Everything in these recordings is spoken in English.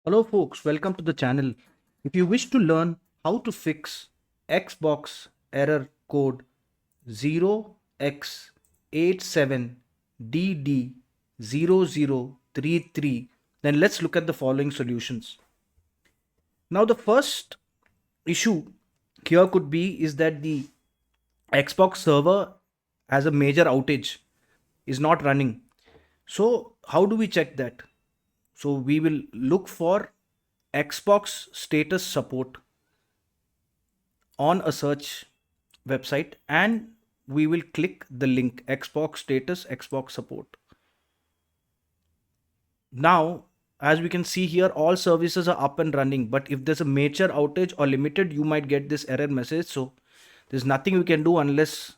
Hello folks, welcome to the channel. If you wish to learn how to fix Xbox error code 0x87DD0033, then let's look at the following solutions. Now the first issue here could be is that the Xbox server has a major outage, is not running. So how do we check that? So we will look for Xbox status support on a search website, and we will click the link Xbox status, Xbox support. Now, as we can see here, all services are up and running, but if there's a major outage or limited, you might get this error message. So there's nothing we can do unless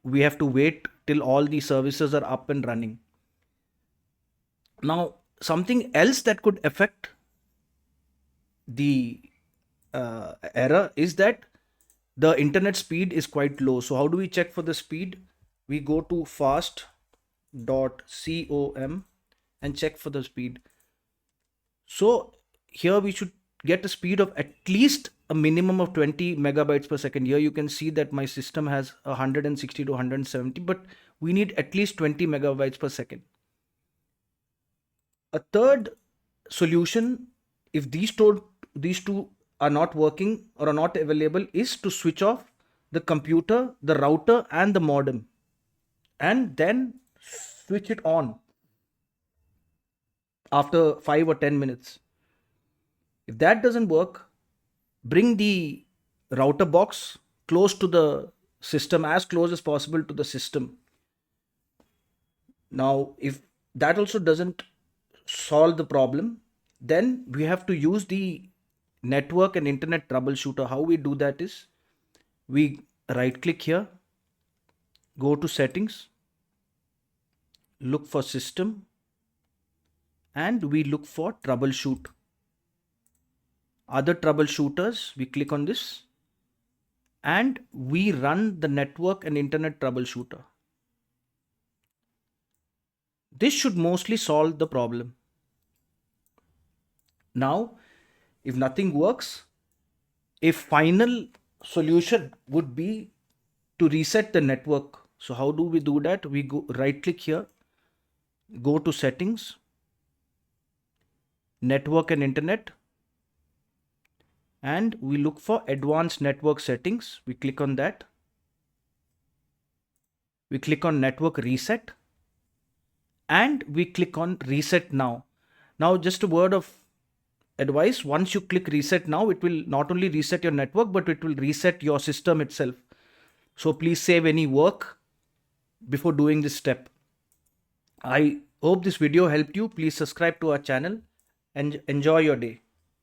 we have to wait till all the services are up and running. Now, something else that could affect the error is that the internet speed is quite low. So how do we check for the speed? We go to fast.com and check for the speed. So here we should get a speed of at least a minimum of 20 megabytes per second. Here you can see that my system has 160 to 170, but we need at least 20 megabytes per second. A third solution, if these two are not working or are not available, is to switch off the computer, the router, and the modem, and then switch it on after 5 or 10 minutes. If that doesn't work, bring the router box close to the system, as close as possible to the system. Now, if that also doesn't solve the problem, then we have to use the network and internet troubleshooter. How we do that is we right click here, go to settings, look for system, and we look for troubleshoot. Other troubleshooters, we click on this and we run the network and internet troubleshooter. This should mostly solve the problem. Now, if nothing works, a final solution would be to reset the network. So how do we do that? We go right click here, go to settings, network and internet, and we look for advanced network settings. We click on that. We click on network reset and we click on reset now. Now, just a word of advice, once you click reset now, it will not only reset your network, but it will reset your system itself. So please save any work before doing this step. I hope this video helped you. Please subscribe to our channel and enjoy your day.